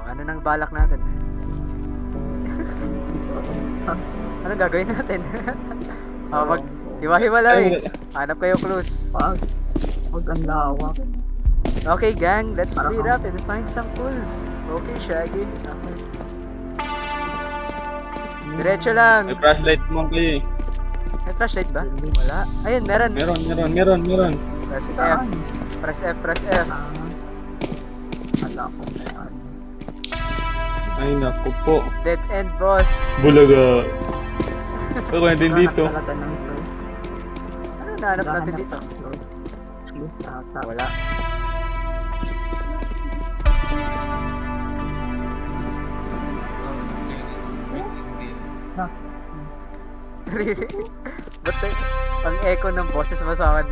ano nang balak natin? Anong gagawin natin? Hiwa-hiwalay. Hanap kayo clues. Pag ang lawak. Okay gang, let's split up and find some clues. Okay Shaggy. Okay. Diretso lang. May flashlight mo kayo eh. May flashlight ba? Wala. Ayun, meron. Meron. Press F. Saan? Press F, press F. Wala ko saan. Ay naku po. Dead end boss. Bulaga. Ako din dito. Talaga ng close. Ano nahanap natin dito? Close ata. Wala. Ba't ang echo ng boses mo sa akin?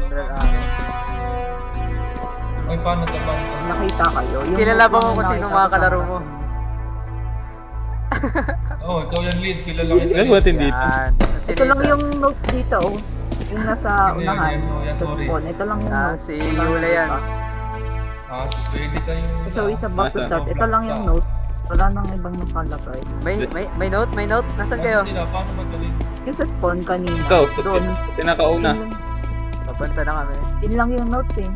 Ay, paano to? Nakita kayo. Yung Kilala ba mo yung kung sino nakita mga ko kalaro sa- mo? Oo, ikaw yung lead. Kilala kita. Ay, ba't hindi dito? Yan. Si Ito lang Lisa. yung note dito, oh. Yung nasa Hindi, unahan. yan, Sa sorry. phone. Ito lang yung Ah, note. si Ito lang Yula yung yan. iba. Pwede tayo. So, isa back to Nasa- start. Ito lang yung note. Wala nang ibang nakalagay. May note? May note? Nasaan kayo? Sila, paano magaling? Yung sa spawn kanina. Ikaw, Doon. pinakauna. Papunta na kami. Yun lang yung note eh.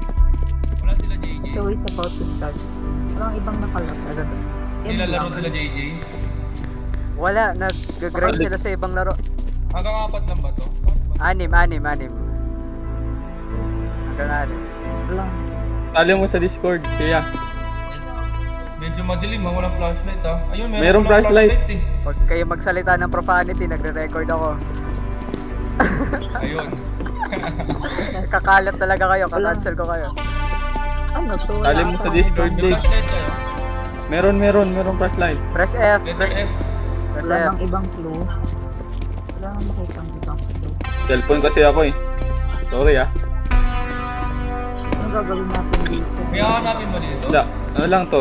Wala sila JJ. So, is about to start. Walang ibang nakalagay. Ito, ito. Yun Nilalaro lang. sila JJ. Wala, nag-grind sila sa ibang laro. Hanggang 4 lang ba to? Paano ba? Anim. Hanggang 6. Walang. Tali mo sa Discord, kaya. Medyo madilim ha, walang flashlight ha. Ayun, Merong walang flashlight. eh. Huwag kayo magsalita ng profanity, nagre-record ako. Ayun. Kakalat talaga kayo, kakancel ko kayo. Ano to? Tali mo sa Discord, May Jake. flashlight tayo. Merong flashlight. Press F, Letter press F. Press Wala F. nang ibang clue. Wala nang makita ang ibang clue. Cellphone kasi ako eh. Sorry ah. Ano gagawin natin dito? May hahanapin mo dito? Wala. Ano lang to,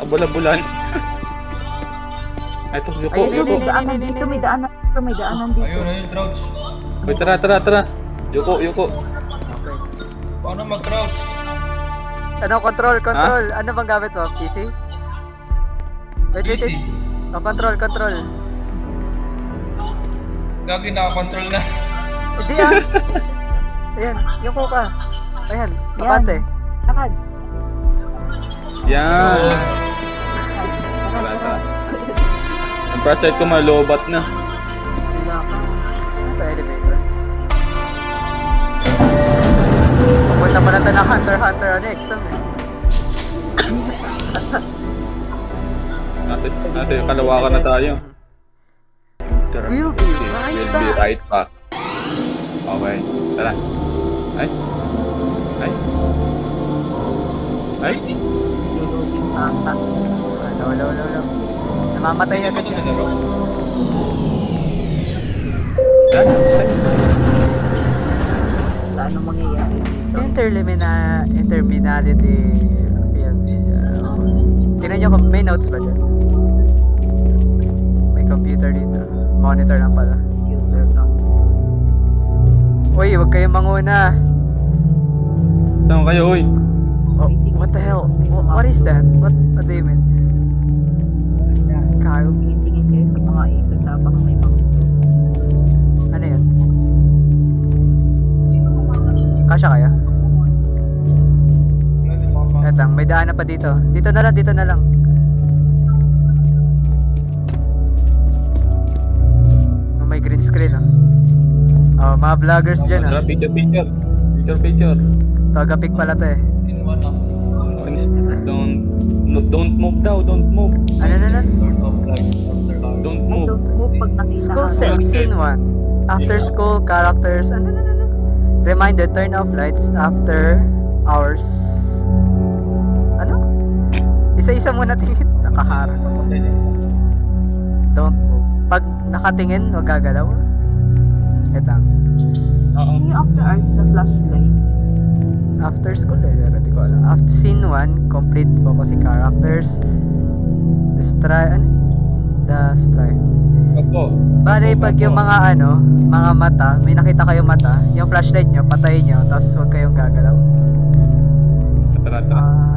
bula-bulan. Ay, ito, yuko, Ayun, yuko. May daanan dito, may daanan dito, may daanan dito. Ayun, crouch. Uy, tara. Yuko. Okay. Paano mag-crouch? Ano, control. Ano bang gamit mo? PC? Wait. PC. Oh, control. Gagi, nakakontrol na. Hindi ah. Ayan, yuko ka. Ayan, abante. Lakad. Yan. Tara, Tara. Ang flashlight ko malobat na. Wala ka. Ano to, elevator? Pupunta pala tayo ng Hunter x Hunter exam eh. Nasa yung kalawakan na tayo. We'll be right We'll be back. right back. Okay, tara. Ay. Lulutin ata. Wala. Namamatay Hindi ba agad ito yan. nalaro? Wala anong mangyayari dito. Interminality field. Tingnan nyo kung may notes ba dyan? May computer dito. Monitor lang pala. User lang. Uy, huwag kayong manguna. Saan kayo, uy? Oh, what the hell? What is that? What do you mean? Kyle? Tingin kayo sa mga ikot habang may mga Ano yan? Kasya kaya? Wala din mga Etang, may daanan pa dito. Dito na lang. Oh, may green screen oh. Oh, mga vloggers dyan Tara, oh. picture. Tagapik pala to eh. Scene 1 up. Don't move daw, don't move. Ano? Lord of Lights after hours. Don't move. Don't move pag nakita School ka. set, scene 1. After school, characters. Ano? Reminder, turn off lights after hours. Ano? Isa-isa muna tingin. Nakaharap. Don't move. Pag nakatingin, huwag gagalaw. Etang. Oo. Yung after hours na flashlight. After school di ko alam. After scene 1, complete focusing characters. The strive. Opo. Bale, pag yung mga mga mata, may nakita kayong mata, yung flashlight nyo, patayin nyo, tapos huwag kayong gagalaw. Tara.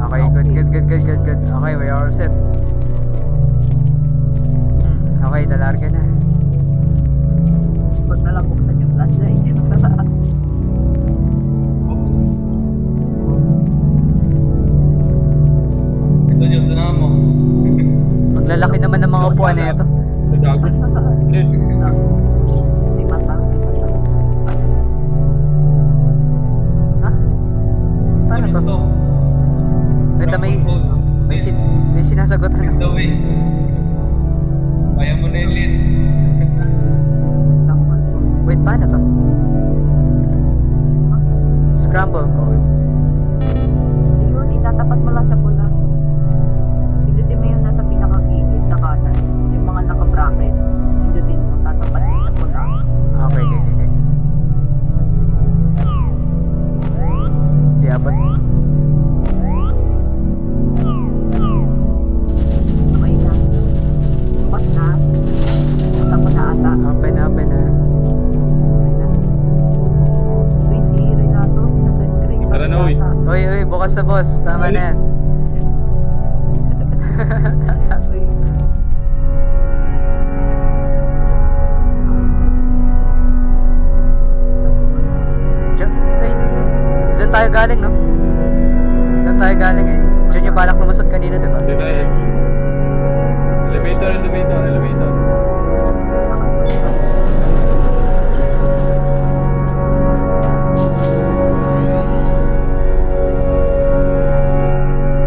Okay, good. Okay, we are all set. Okay, lalarga na. Huwag na lang buksan yung flashlight. Oops. Ito yung sana mo. Ang lalaki naman ng mga upuan na ito. Sa gago. Lid. May mata. May mata. Ha? Paano to? Ito may sinasagot Lead the ano. way. Kaya mo na yung lead. Takpan ko. Wait, paano to? Scramble code. Ayun, itatapat mo lang sa pula. Pindutin mo yung nasa pinaka-gilid sa kanan. Yung mga naka-bracket. Pindutin mo, tatapat din sa pula. Okay, okay. Di abot. Okay na. Bukas na. Buksan mo na ata. Open na. Okay na. Uy, si Renato. Nasa screen. Tara na, uy. Uy, bukas na boss. Tama na yan. Uy. Ay, doon tayo galing, no? Doon tayo galing eh. Diyan yung balak lumusot kanina, diba? Dito tayo. Elevator.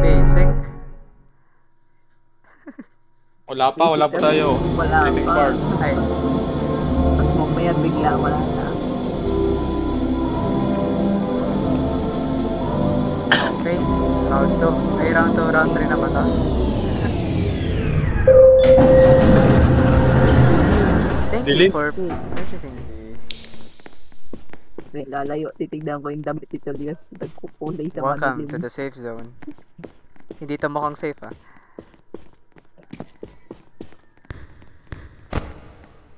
Basic. Wala pa tayo. Wala Living pa. part. Ay, Tapos mamaya bigla wala na. okay. Round 2. Ay, round 2, round 3 na ba to? Thank you Delete. for purchasing the... May lalayo. Titignan ko yung damit ni Julius. Nagkukulay sa Welcome madilim. to the safe zone. Hindi to mukhang safe, ah.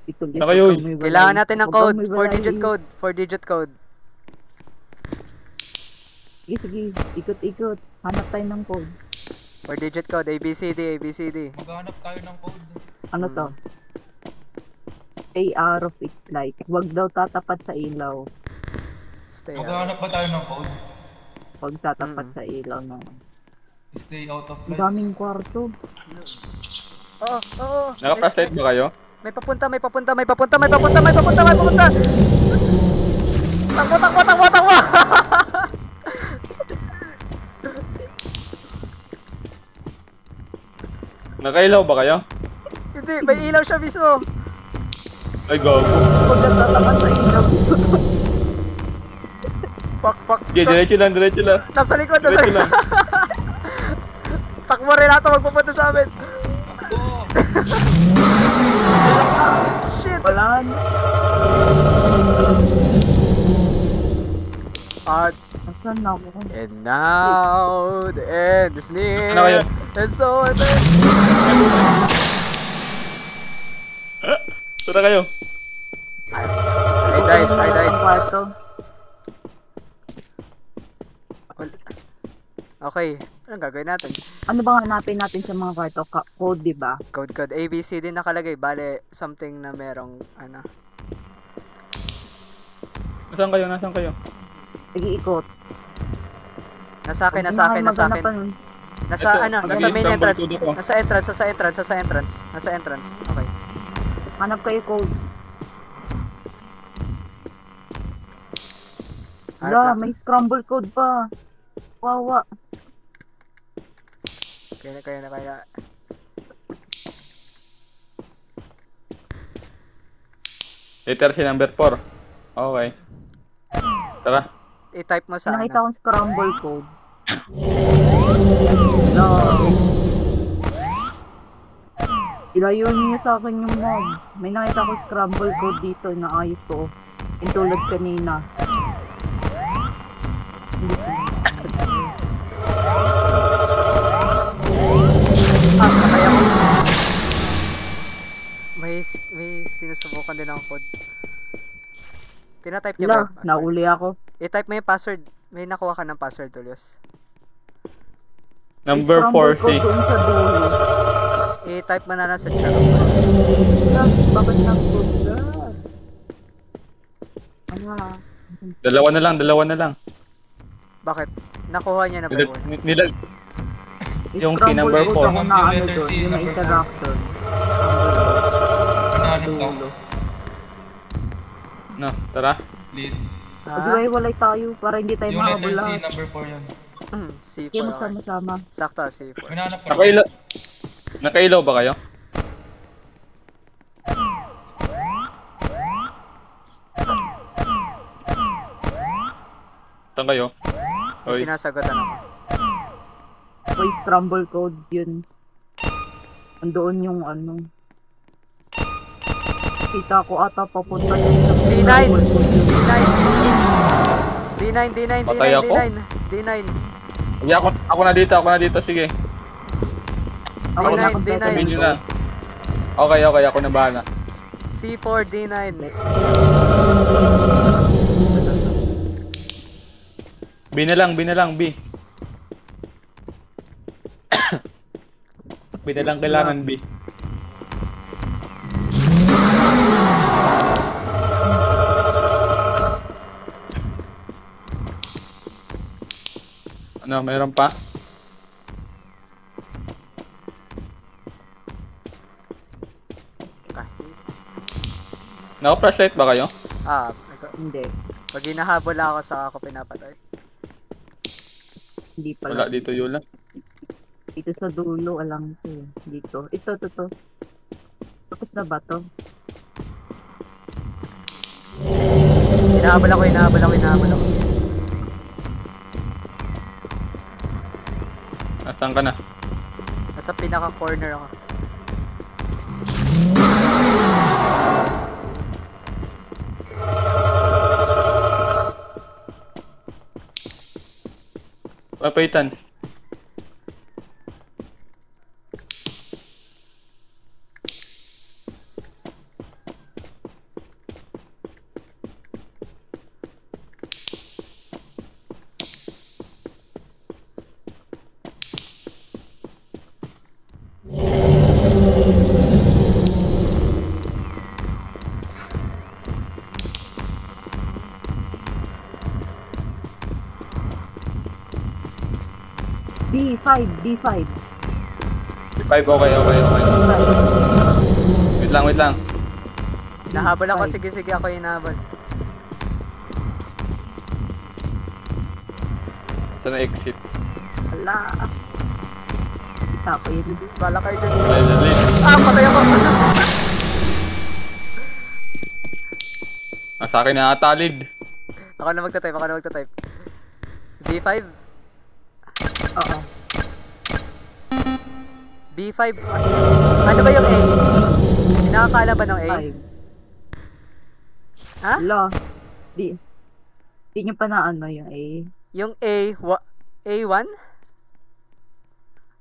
Si Julius, Saka yun. huwag kang may balay. Kailangan natin ng Huwag kang code. may 4-digit balay. code. 4-digit code. Sige. Ikot-ikot. Hanap tayo ng code. 4-digit code. ABCD. Maghanap tayo ng code. Ano to? A arrow fits like. Huwag daw tatapat sa ilaw. Stay out. Maghanap ba tayo ng code? Huwag tatapat sa ilaw na. Stay out of Ang lights. daming kwarto. Oo. Naka-flashlight ba kayo? May papunta. Takbo. Nakailaw ba kayo? Hindi, may ilaw siya mismo. Ay, gago. Huwag daw tatapat sa ilaw. Fuck. Sige, diretso lang. Nasa likod. Diretso lang. Takbo Renato, magpupunta sa amin. Takbo! Shit. Wala na. Asan na ako? And now, the end is near. Ano kayo? And so, Tara kayo. I died. Ang kwarto. Okay, anong gagawin natin? Ano bang hanapin natin sa mga kwarto? Code, di ba? Code. ABC din nakalagay. Bale, something na merong, ano. Nasaan kayo? Nag-iikot. Nasa akin. Nasa Ito, main nag-i-scramble entrance. code ako. Nasa entrance. Okay. Hanap kayo code. Wala, may scramble code pa. Wawa. Kaya na. Literacy number 4. Okay. Tara. I-type mo sa Nakita ano. kong scramble code. Wala. Ilayo niyo sa akin yung mob. May nakita ko scramble code dito na ayos ko. Yung tulad kanina. Hindi ko. Kaya ko. May sinusubukan din ako code. Tina-type niya ba Wala, yung password? nauli ako. I-type mo yung password. May nakuha ka ng password, Julius. Number Scramble 4, code doon sa dulo. I-type I-type mo na lang sa chat. Bakit nagpunta? Dalawa na lang. Bakit? Nakuha niya na ba yun? Nilag... Yung key number Scramble 4. code ako na ano Letter doon, C, yung may number interaction. Hinahanap ka. Dulo. No, tara. Lead. O di ba walay tayo para hindi tayo Yung letter mahabol C, lahat. number 4 yun. C4 Kaya okay. magsama-sama. Sakto, C4. May nahanap ka rin. Nakailaw ba kayo? Saan kayo? May Oy. sinasagutan ako. May scramble code yun. Andoon yung ano. Kita ko ata papunta dyan sa D9! scramble code yun. D9! D9, D9, Patay D9, ako? D9, D9. Sige, ako na dito, sige. Ako D9, na kompleto D9. Sabihin nyo dito. na. Okay, ako na bahala. C4, D9. B na lang, B. B na lang kailangan, B. Ano, mayroon pa? Naka-flashlight ba kayo? Hindi. Pag hinahabol ako sa ako pinapatay. Hindi Wala pala. dito, Yula. Dito sa dulo, alam ko. Dito. Ito. Tapos na ba to? Hinahabol ako. Nasaan ka na? Nasa pinaka-corner ako. Papaitan. B5. B5, okay. Wait lang. Hinahabol ako, sige ako hinahabol. Ito na exit. Ala. Kita ko yun. Bala kayo dyan. Lead. Patay ako. Sa akin na atalid. Ako na magta-type. B5? Oo. B5? Ano ba yung A? Nakakala ba ng A? 5. Ha? Ala. Di nyo pa na ano yung A. Yung A1?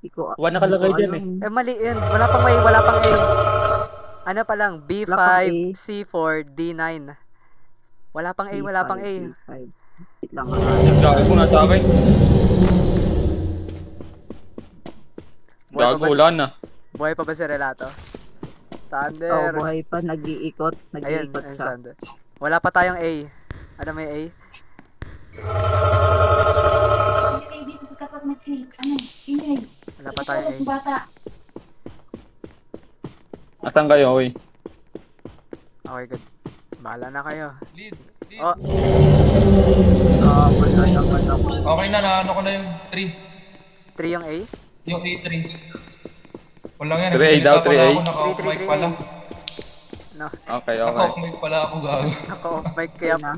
Di ko Wala nakalagay dyan alam. Mali yun. Wala pang A. Ano pa lang? B5, Wala pang A. C4, D9. Wala pang A. B5. Wait lang. Gago mo na sa akin. Buhay pa Gago, ba, wala na. buhay pa ba si Relato? Oo, Thunder. buhay pa. Nag-iikot Ayun, siya. Thunder. Wala pa tayong A. Ano may A? Wala pa tayong A. Asan kayo, oy? Okay, good. Bahala na kayo. Lead. Oh, Wala naman ako. Okay na, naano ko na yung 3. 3 yung A? Yung A3. Wala yan, 3A daw, 3A. Naka-off-mic pala. No, Okay. Naka-off-mic pala ako, gago. naka-off mic kaya. Na.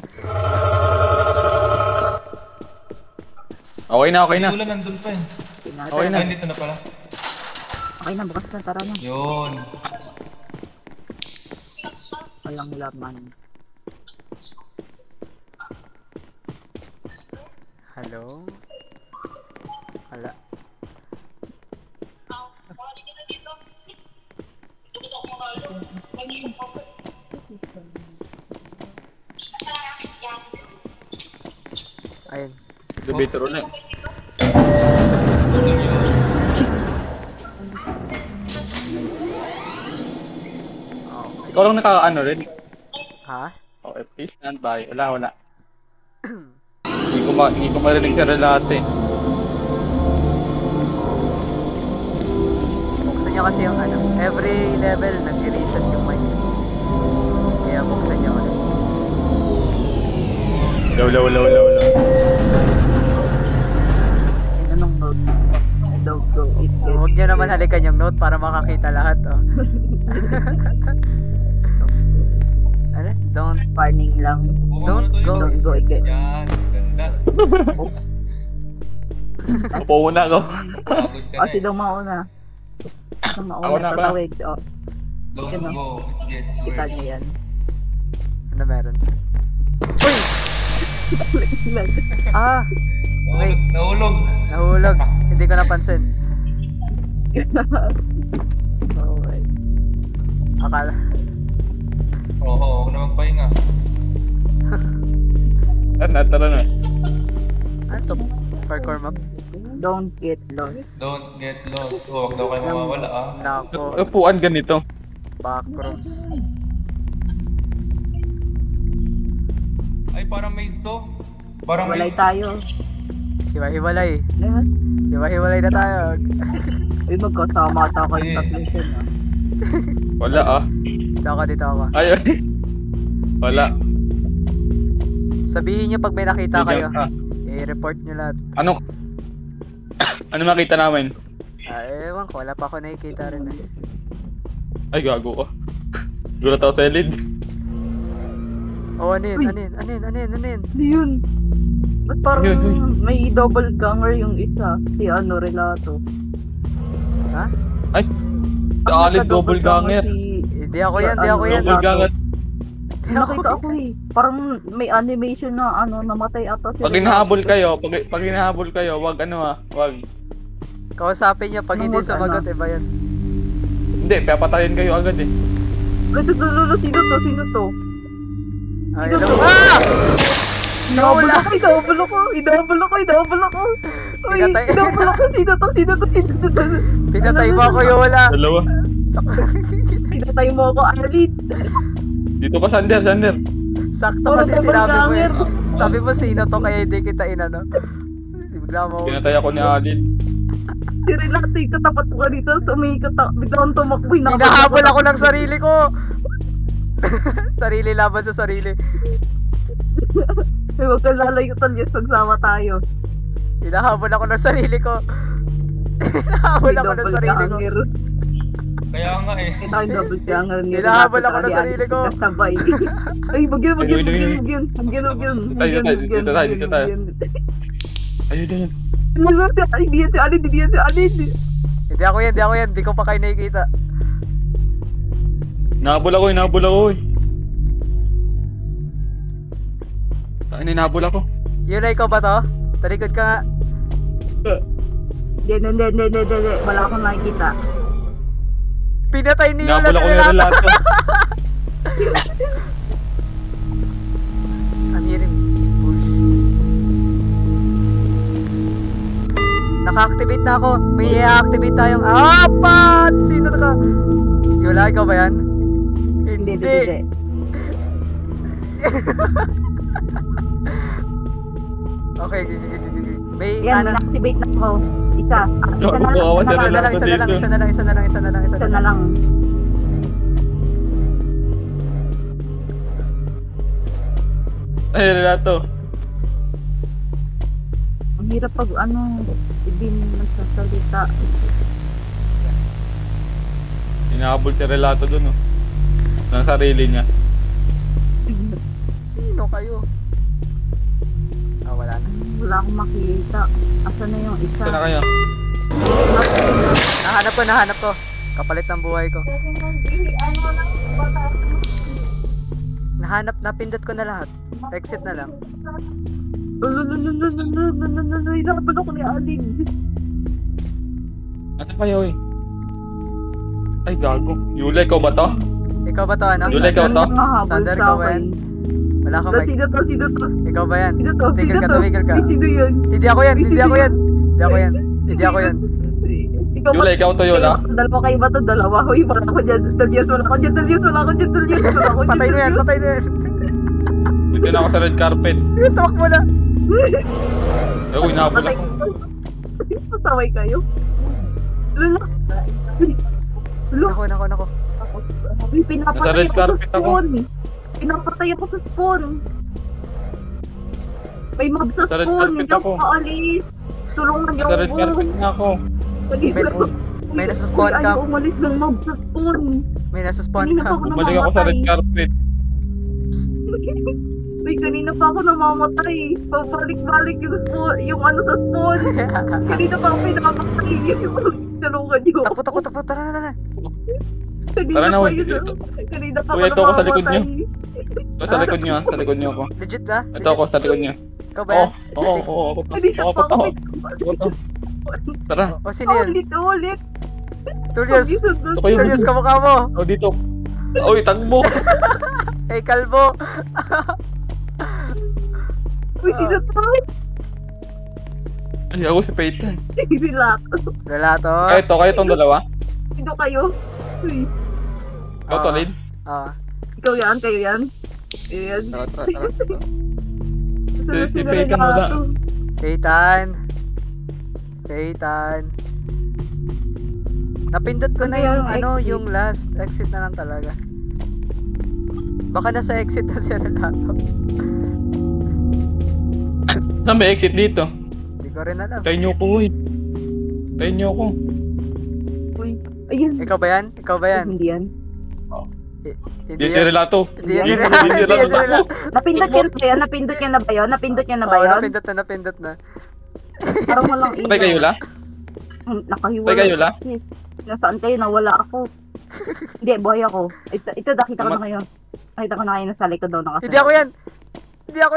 Okay na. Yung ulan nandun pa eh. Okay na. Ay, dito na pala. Okay na, bukas na. Tara na. Yun. Walang laman. Hello? Wala. Ayun. Debater ulit. Ikaw lang naka-ano rin. Ha? OFP, standby. Wala. Hindi ko marinig sa relato eh. Buksan niya kasi yung ano. Every level, nag-reset yung mic. Kaya buksan niya ulit. Wala. Anong note? Don't go, it gets Huwag niyo naman halikan yung note para makakita lahat, oh. Ano? Don't. warning lang. Don't go. Don't go again. Yan, ganda. Oops. Upo muna ako. Pagod ka O, na si eh. daw mauna. Sino Ako mauna? na ba? Tatawid. O, Don't go, it gets kita worse. niya yan. Ano meron? Uy! Ah! Wait. Nahulog. Nahulog. Hindi ko napansin. Okay. Akala. Oo, huwag na magpahinga. Tara na. Ano to? Parkour map? Don't get lost. Don't get lost. Oh, huwag daw kayo mawawala ah. Nako. Upuan ganito. Backrooms. Ay, parang maze to. Parang Walay maze. tayo. Hiwa-hiwalay. Lahat. Hiwa-hiwalay na tayo. Uy, magkasama ata kayong tatlo siya na. Wala ah. Dito ako. Ay. Wala. Sabihin nyo pag may nakita kayo. Ah, I-report nyo lahat. ano makita namin? Ewan ko. Wala pa ako nakikita rin eh. Ay, gago ko. Gulat ako sa lead. Oh, anin? Ano yun? Ba't parang Yun. may double ganger yung isa? Si ano, Relato. Ha? Ay, Ang sa alid nagka-double double ganger. Hindi ako yan. Hindi ako yan. Double ganger. Hindi ako Nakita ako eh. Parang may animation na ano, namatay ata si Pag hinahabol kayo, pag hinahabol kayo, wag wag. Kausapin niya pag hindi Huwag sumagot. ano. Iba yan. Hindi, papatayin kayo agad eh. Lolo, sino to? Ay, Ito hello. to. Ah! Idouble Nawala. ako. Uy, Pinatay. idouble ako. Sino to? Pinatay mo ako, Yola. Dalawa. Pinatay mo ako, Arlene. Dito ka, Sander. Sakto Puro kasi double sinabi mo eh. ganger. Sabi mo sino to kaya hindi kita inano. Bigla mo. Pinatay ako ni Alid. Si Relato yung katapat ko dito. Biglang tumakbo. Hinahabol ako ng sarili ko. Sarili laban sa sarili. Huwag kang lalayo Yes, magsama tayo. Hinahabol ako ng sarili ko. Hinahabol ako ng sarili ko. Kaya nga eh. Kita yung double ganger ni Hinahabol ako ng sarili ko. Kasabay. Ay, bagyan. Dito tayo. Ayun. Hindi yan si Alin. Hindi ako yan. Hindi ko pa kayo nakikita. Nahabol ako eh. Nahabol ako. Yun na ikaw ba to? Talikod ka nga. Hindi. Wala akong nakikita. Pinatay ni Yola Nahabol ako ni Relato. Relato. Ang hiring. Push. Naka-activate na ako. May i-activate tayong apat! Sino to ka? Yola, ikaw ba yan? Hindi. Okay. May Yan, ano? activate na ako. Isa Oo, na lang. Isa Isa na lang. Ay, Relato. Ang hirap pag hindi nagsasalita. Hinahabol si Relato dun oh. Ng sarili niya. Sino kayo? Wala na. Wala akong makita. Asa na yung isa? Ito na kayo. Nahanap ko. Kapalit ng buhay ko. Napindot ko na lahat. Exit na lang. Hinabal ako ni Alin. Ano kayo eh? Ay, gago. Yula, ikaw ba to? Ikaw ba to ano? Yula, ikaw to? Sander, ikaw ba yan? Wala akong mic. Sino to? Ikaw ba yan? Sino to? Tigil ka. Ay, sino yun? Hindi ako yan. Ay, Hindi sino ako yun? yan. Hindi ako yan. Hindi ako yan. Ikaw Yola, ikaw to, Yola. Dalawa kayo ba to? Dalawa. Uy, wala ako dyan. Dalyos, wala ako dyan. Dalyos, wala ako dyan. Dalyos, wala ako dyan. Patay na yan, Dalyos. patay na yan. Dito na ako sa red carpet. Tawak mo na. Uy, nahabol Patay ako. ko. Pasaway kayo. Lula. Lula. Nako. Uy, pinapatay Nasa red ako sa carpet ako. spawn. Pinapatay ako sa spawn. May mob sa Nasa red spawn. carpet Hindi ako ako. maalis. Tulungan niyo Sa red ako. carpet na ako. May nasa spawn Uy, camp. ayaw umalis ng mob sa spawn. May nasa spawn Kanina pa camp. ako Bumalik ako sa red carpet. Uy, kanina pa ako namamatay. Pabalik-balik yung ano sa spawn. Kanina pa ako pinapatay. Tulungan niyo. Takbo. Tara. Kanina Tara na, pa uy. yun. Kanina pa Uy, ako ito ako sa likod namamatay. Ito, sa likod niyo, sa likod niyo ako. Legit ba? Ito ako, sa likod niyo. Ikaw ba Oo, yan? oo, ako to. Kanina Ako pa to. ako Ako to. Tara, O sino yun? Ulit. Tulius. ito kayo. Tulius, kamukha mo. O, dito. Uy, tagbo. Hey, kalbo. Uy, sino to? Ay, ako si Peyton. Relax. Relato. Kayo tong dalawa. Sino kayo? Uy, Ikaw to, Lid. Oo. ikaw yan, kayo yan. Ayan. Tara. Sino Si sino Peyton Renato? wala. Kaitan. Napindot ko na Ano yung yung exit? yung last exit na lang talaga. Baka nasa exit na si Renato. Saan may exit dito? Hindi ko rin alam. Tayo niyo ko, uy. Tayo niyo ko. Uy, ayun. Ikaw ba yan? Hindi yan. Hindi Hindi si Relato. Hindi yan si Hindi Relato. si Hindi yan si Relato. Relato. Napindot yan ba yun? Napindot yan na ba yun? Napindot yan na ba Oo, yun? napindot na. Parang walang Patay kayo, La? Nakahiwalay. Patay kayo, La? Sis. Nasaan kayo? Nawala ako. Hindi, buhay ako. Ito, nakita ko na kayo. Nakita ko na kayo nasa likod daw nakasal. Hindi ako yan. Gago.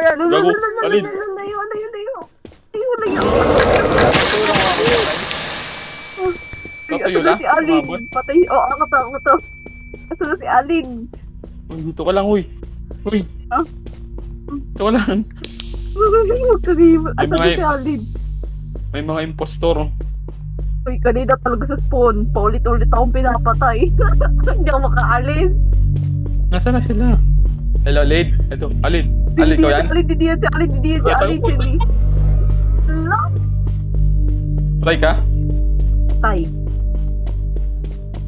Alin? Layo. Ito yun, La? Si Alin. Umabot. Patay. Ako to. Asa na si Alin? Uy, dito ka lang, uy. Uy. Ha? Dito ka lang. Huwag ka rin. Asa na mga- si Alin? May mga impostor. Uy, kanina talaga sa spawn. Paulit-ulit akong pinapatay. Hindi ako makaalis. Nasaan na sila? Hello, Lid. Ito, Alin. Alin, ikaw yan? Hindi yan si Alin. Sili. Hello? Try ka? Tay.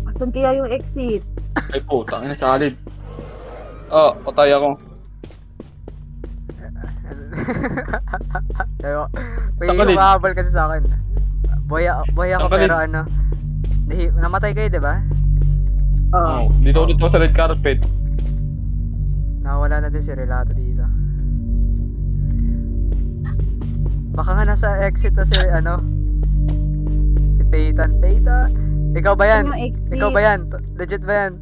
Asan kaya yung exit? Ay po, tangin na sa Alin. Oh, patay ako. Pero, may Tanggalin. humahabol kasi sa akin. Boy ako Tanggalin. pero namatay kayo, di ba? Oh, dito ulit ako sa red carpet. Nakawala na din si Relato dito. Baka nga nasa exit na si Peyton. Ikaw ba yan? Yung exit. Ikaw ba yan? Legit ba yan?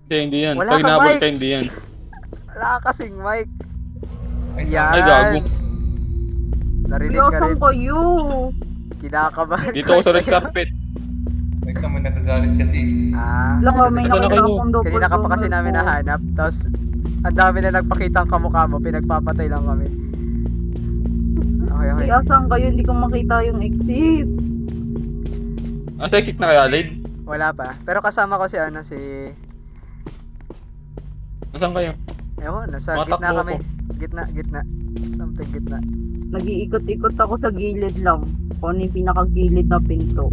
Hindi yan. Wala Pag kang nabol mic. ka, hindi yan. Wala kasing mic. Ay, Yan. Ay, gago. Narinig ka Asan rin. kayo? Kinakabahan Dito ako sa red carpet. Ay, kami nagagalit kasi. Lako, may Asa na nakita kayo? akong double Kanina ka pa kasi door namin ko. nahanap. Tapos, ang dami na nagpakita ang kamukha mo. Pinagpapatay lang kami. Okay. Ay, asan kayo? Hindi ko makita yung exit. Ang exit na kaya, Lid? Wala pa. Pero kasama ko si Nasaan kayo? Ewan, nasa Matakbo gitna kami. ako. Gitna. Something gitna. Nag-iikot-ikot ako sa gilid lang. Kung ano yung pinakagilid na pinto.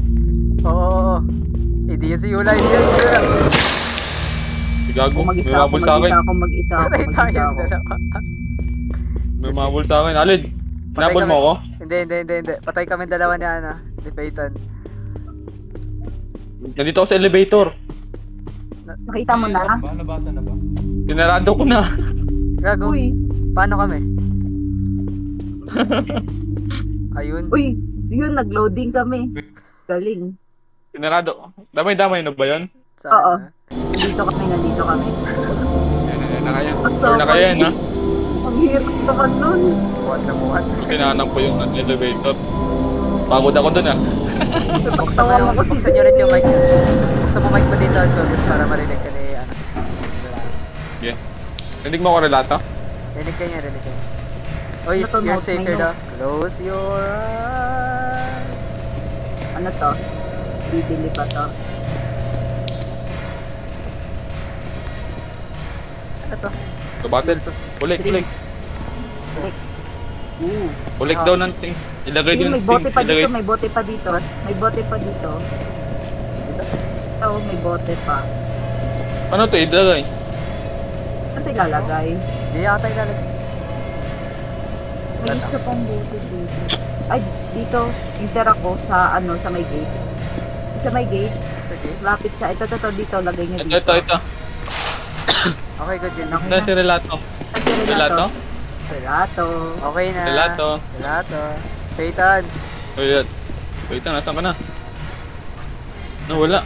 Oo. Hindi yan si Yula. Si Gago. Kung May mag-isa ako, mabul sa akin. Patay tayo yung dalawa. May mabul sa akin. Alin? Patay Nabol kami. mo ako? Hindi. Patay kami dalawa ni Peyton. Nandito ako sa elevator. Nakita mo na? Ano ba? Nabasa na ba? Tinarado ko na. Gago. Uy, Paano kami? Ayun. uy, yun, nag-loading kami. Galing. Tinarado. Damay-damay na ba yun? Oo. Sana. Nandito kami. Yan na kaya. Basta Or na kaya yan, ha? Ang hirap naman nun. Buhat na buhat. Pinanang ko yung elevator. Pagod ako dun, ha? Buksan mo yung, buksan nyo rin yung mic. Buksan mo mic mo dito, Antonio, para marinig ka ni, Yeah. Hindi mo ako relato? Rinig ka niya. Oh, Ito, you're note, safe may here note. daw. Close your eyes. Ano to? Bibili pa to. Ano to? Sa battle. Kulik. Kulik daw ng ting. Ilagay Yung din may ng bote ting. pa dito, Ilagay. may bote pa dito. May bote pa dito. Oo, may bote pa. Ano to? Ilagay. Ano ilalagay? Hindi yata ilalagay. May isa pang bote dito. Ay, dito. Inter ako sa ano, sa may gate. Sa may gate, Sige. lapit sa ito dito, lagay niya Ito, dito. ito. Okay, good yun. Okay Ito si Relato. Ay, Relato? Relato. Okay na. Relato. Relato. Peyton. Wait. Wait, nasaan ka na? Nawala.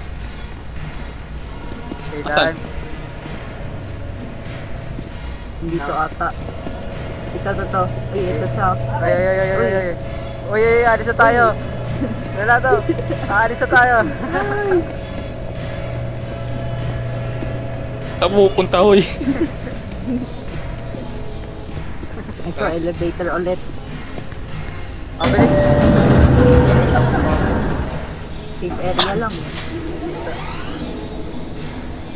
Peyton. Asan? Dito ata. Ito. Ay, ito siya. Ay. Uy, alis na tayo. Relato. Alis na tayo. Saan mo pupunta, hoy? Ito, elevator ulit. Ang bilis. Safe area lang.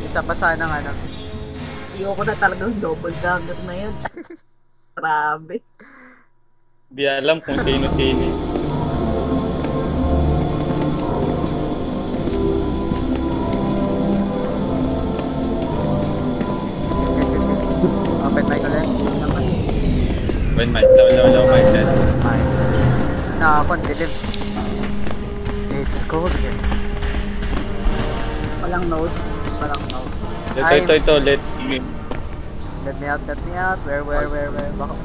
Isa pa sana ng ano. Ayoko na talagang double jumper na yun. Grabe. Di alam kung sino-sino. Open mic ulit. Naman. When my low mindset. Nakakondilim. It's cold here. Walang note. Ito. Let me. Let me out. Where? Baka.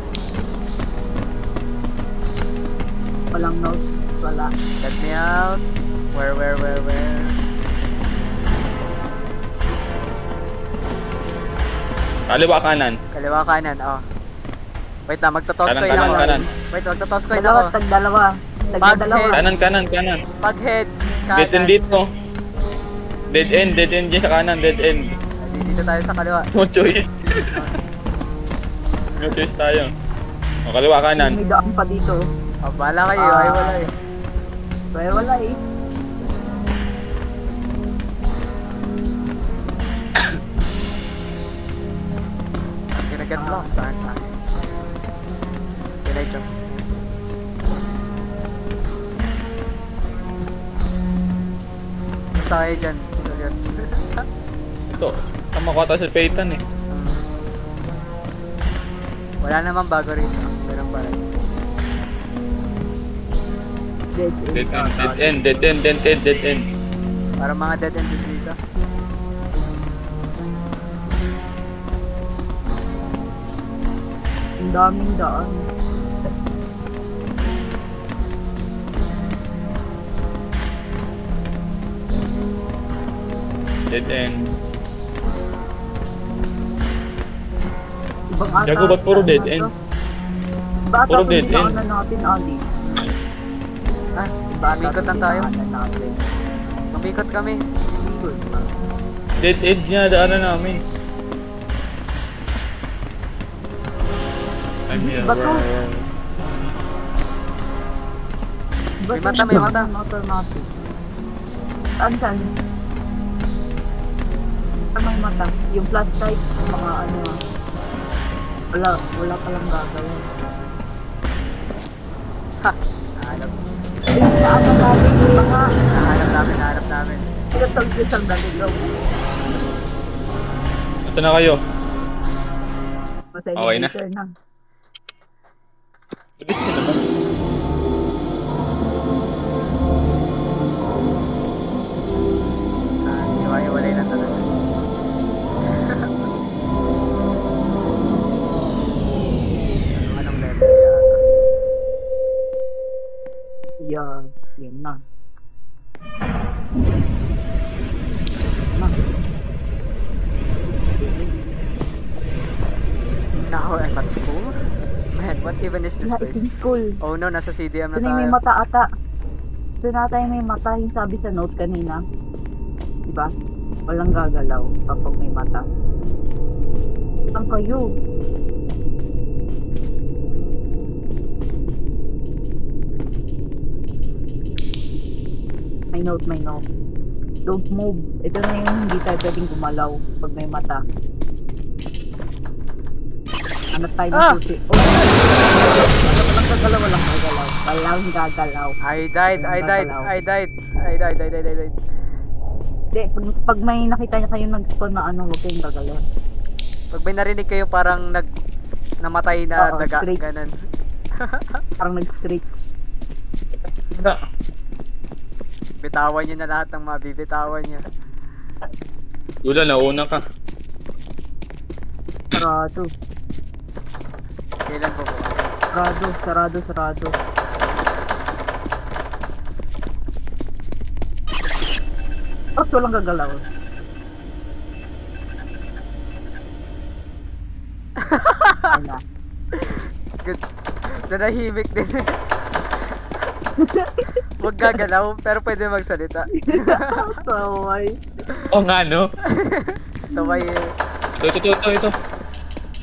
Walang note. Wala. Let me out. Where? Kaliwa kanan. Kaliwa kanan, oh. Wait lang, magtotoss coin Kanan, ako. kanan. Wait, magtotoss coin Dalawa, ako. tagdalawa. Tagdalawa. Pag- Kanan. Pag heads, Dead end kanan. dito. Dead end dyan sa kanan, dead end. Dito tayo sa kaliwa. No choice. No choice tayo. O, kaliwa kanan. May daan pa dito. Oh, bahala kayo, ay wala eh. Pero wala eh. I'm gonna get lost, aren't I? Can I jump this? Basta kayo dyan, Julius. Ito. Tama ko ata si Peyton eh. Wala naman bago rito. Ganun pa rin. Dead end. Parang mga dead end din dito. Ang daming daan. Dead end. Ibang ata. Gago, ba't puro dead end? Bata Puro kung dead end. dinaanan natin, Ali. Ah, Bata umikot kung lang tayo. dinaanan natin. Umikot kami. Ikot pa. Dead end niya, daanan namin. I'm here. Bato. May mata, may mata. Motor natin. Saan? Saan may mata? Yung flashlight, mga ano ah. Wala palang gagawin. Ha! Nahanap. Ay, saan na natin yung mga Nahanap namin. pinagsalgisang daligaw. Ito na kayo. Masaya Okay na. na. Bilis ka naman. Iwalay lang talaga. Anong level yata? Yeah, yan na. Now I'm at school? Man, what even is this Yeah, it's place? in school. Oh no, nasa CDM na Ito na yung may tayo. mata ata. Ito na tayo may mata, yung sabi sa note kanina. Diba? Walang gagalaw kapag may mata. Saan kayo? May note, may note. Don't move. Ito na yung hindi tayo pwedeng gumalaw pag may mata. Hanap tayo ng Ah! susi. Oh! Walang gagalaw, walang gagalaw. Walang gagalaw. I died. Hindi, pag may nakita niya kayo nag-spawn na ano, huwag kayong gagalaw. Pag may narinig kayo parang namatay na Oo, daga, screech. ganun. Parang nag-screech. Bitawan nyo na lahat ng mabibitawan nyo. Yula, nauna ka. Sarado. Kailan po po? Sarado. Oops, walang gagalaw. Ayun na. Good. Nanahimik din. Huwag gagalaw, pero pwede magsalita. Saway. Oo nga, no? Taway eh.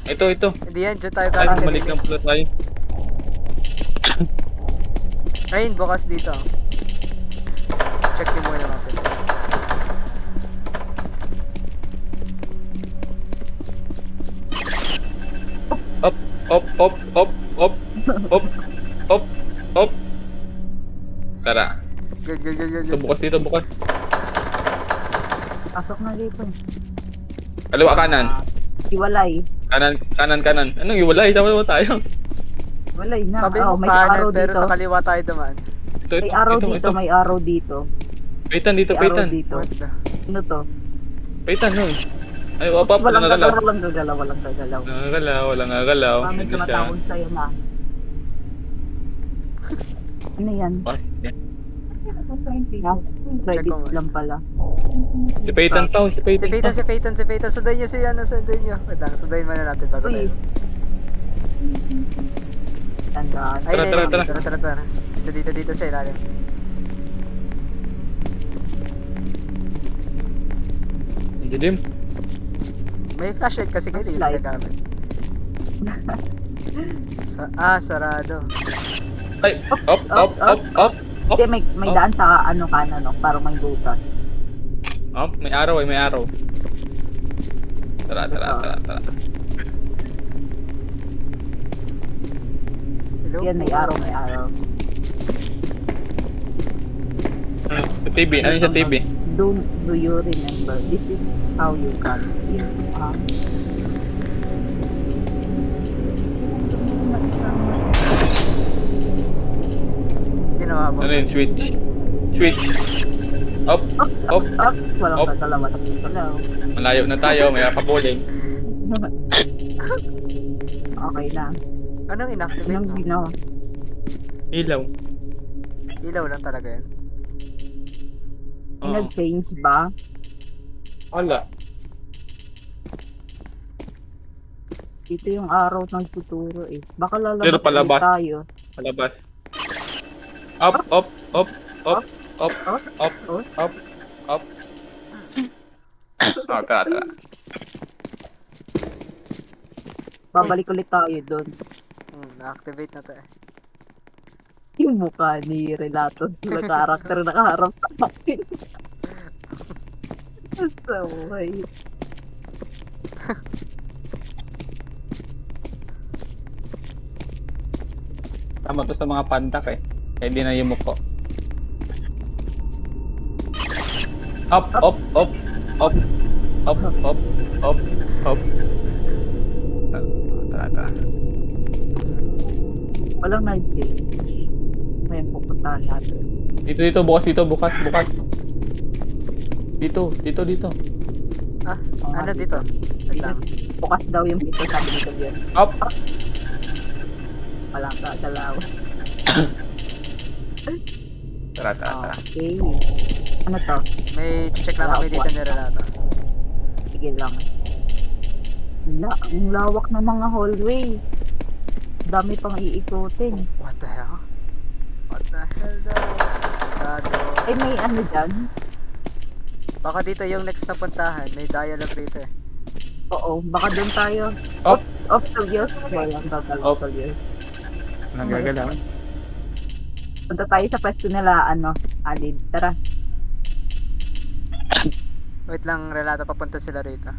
Ito. Hindi yan, dyan tayo Ay, kakakinig. malik lang pala tayo. Ayun, bukas dito. Check nyo muna natin. Op. Tara. Good. Ito bukas. Pasok na dito. Kaliwa kanan. Iwalay. Kanan. Anong iwalay? Tama naman tayo. Walay na. Sabi Oh, mo may kanan, arrow pero dito. sa kaliwa tayo dumaan. May arrow dito, may arrow dito. Paitan dito, May arrow paitan. dito. What the? Ano to? Paitan, no? Ay, Oops, walang nangagalaw. gagalaw. Walang gagalaw. Pamit Hindi na siya. matawag sa'yo na. Ano yan? Ah, yan. Ha? Credits mo. lang pala. Si Paitan pa, si Si Paitan. Peyton. Sundan nyo sundan nyo. Wait lang, sundan muna natin bago Uy. tayo. Tandaan. Ayun, Tara. tara. Dito sa ilalim. Ang dilim. May flashlight kasi kayo, hindi Flashlight. ginagamit. Sarado. Ay, Oops, up. Hindi, may Oh. daan sa ano kanan, no? Parang may butas. May araw. Tara. Hello? Yan, may araw. Sa TV, ano yung sa TV? Do you remember? This is how you got in. Ginawa mo. Ano yung switch? Up. Oops. Walang gagalaw. Malayo na tayo, may pabuling. Okay na. Anong inactivate Anong mo? ginawa? Ilaw. Ilaw lang talaga yan. May nag-change ba? Wala. Dito yung araw ng tuturo eh. Baka lalabas Pero palabas. ulit tayo. Palabas. Up. Oops. Tara. Babalik ulit tayo doon. Na-activate na to eh. Yung mukha ni Relato na karakter na kaharap sa akin. Saway. Tama to sa mga pantak eh. Kaya di na yumuk ko. Up. Tara. Walang nag-change. May pupuntahan natin. Dito, bukas. Dito. Ano dito? Wait lang. Bukas daw yung pito, sabi ni Tobias. Up. Walang gagalaw. Tara. Okay. Ano to? May check lang kami dito ni Renata. Sige lang. Ang lawak ng mga hallway. Dami pang iikutin. What the hell daw? Sarado. Ay, may ano dyan? Baka dito yung next na puntahan. May dialogue rito eh. Oo, baka doon tayo. Up. Oops, Tobias. Walang gagalaw, Up. Tobias. Nagagalaw. Punta tayo sa pwesto nila, Alid. Tara. Wait lang, Relato, papunta sila rito.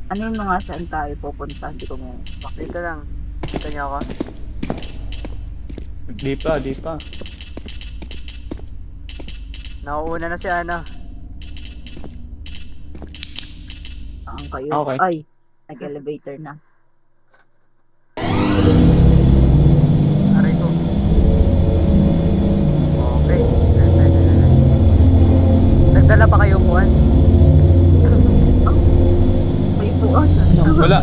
Ano yung mga saan tayo pupunta? Hindi ko mo. Dito lang. Kita niyo ako? Di pa, di pa. Nauuna na si ano. Saan kayo? Okay. Ay, nag-elevator na. Aray ko. Okay. Let's try na. Nagdala pa kayo upuan? May buwan. Ano? Wala.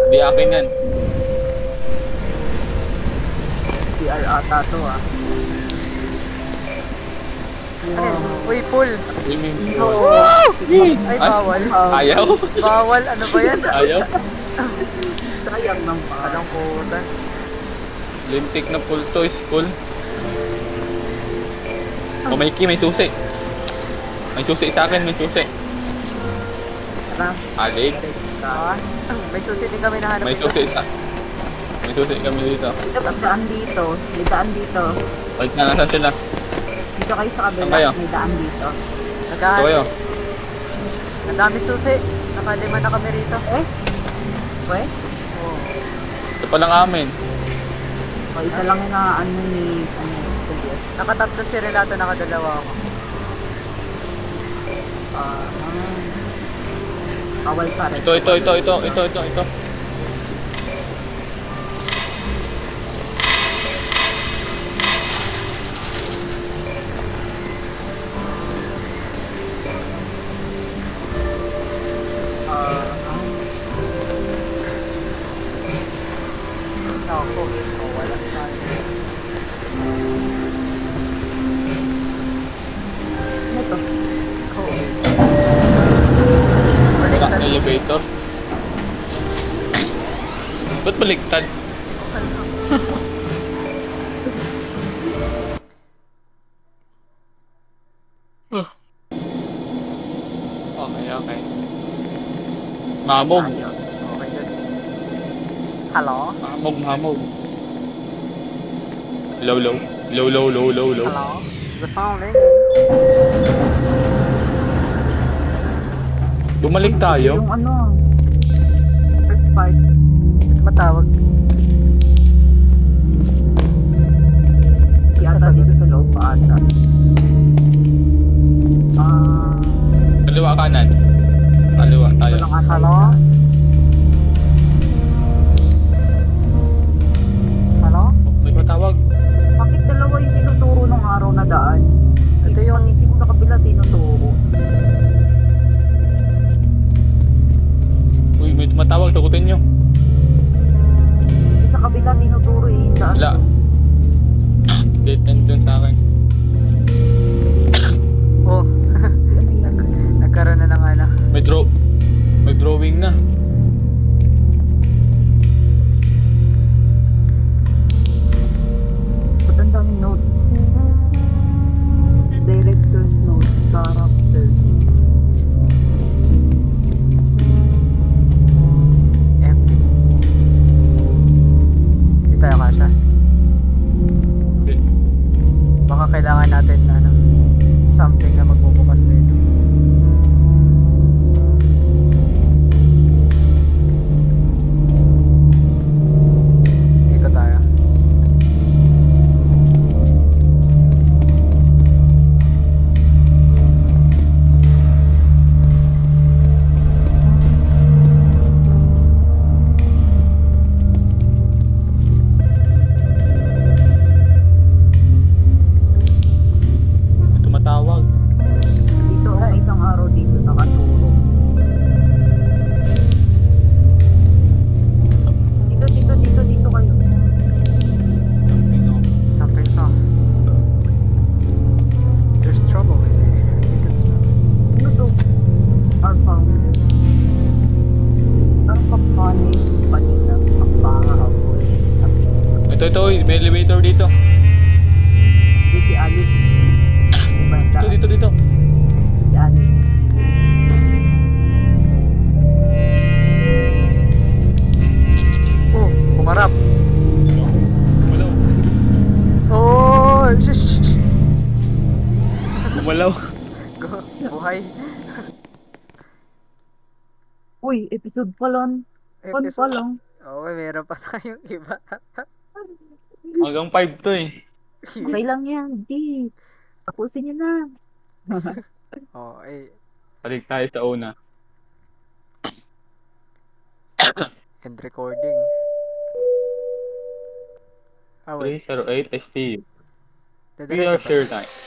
Di akin yan. CR ata to ah. Ano yun? Uy, pool! Oo. Ay, bawal. Ayaw? Bawal, ano ba yan? Ayaw? Sayang ng pa. Anong putan? Lintik na pool to, is cool. O may key, may susi. May susi sa akin, may susi. Tara. Alig. Ah, may susi din kami nahanap. May susi sa... May susi kami dito. Dito, may daan dito. May daan dito. Balik na, nasan sila? Dito kayo sa kabila. Saan kayo? May daan dito. Ito kayo. Ang dami susi. Nakalima na kami rito. We? Oh. Ito pa lang amin. O, isa lang yung na ano ni... Ano, suggest. Nakatatlo si Relato, nakadalawa ako. Bawal pa rin. Ito. Ako, wala tayo. Ano to? Wala, Baliktad. elevator. Ba't baliktad? Okay. Mamog. Okay, good. Hello? Mamog. Low. Hello? The phone ringing. Bumalik tayo. Yung ano, first part. Matawag. Si ata dito sa loob pa ata. Kaliwa kanan. Kaliwa tayo. Walang ata. Hello? Hello? May matawag. Bakit dalawa yung tinuturo ng araw na daan? Ito yung... Pati dito sa kabila tinuturo. Uy, may tumatawag. Takutin nyo. Sa kabila tinuturo eh, yung daan. Wala. Dead end dun sa akin. Oh, Ano yan? nagkaroon na ng ano. May drawing na. Ba't ang daming notes? Director's notes, character. Empty. Hindi tayo kasha. Baka kailangan natin ano, something na magbubukas nito. Ikot tayo. May tumatawag. Dito, may isang araw dito nakaturo. Dito kayo. Something's wrong. There's trouble in the air. You can smell it. Ano to? Our founder. Ang kampani, panina, ang pangahapon. Ito. May elevator dito. Dito si Alip. Banda. Dito. Si Alip. Oh, umarap. Bumalaw. Oh, shh. Bumalaw. Go, buhay. Uy, episode pa lang. Fun pa Episode. lang. Okay, meron pa tayong iba. Hanggang 5 to eh. Okay lang yan. Di. Tapusin niyo na. Oh, eh, Balik tayo sa una. end recording. Ah, wait. 308 ST. 3 Didiretso hours ba? share time.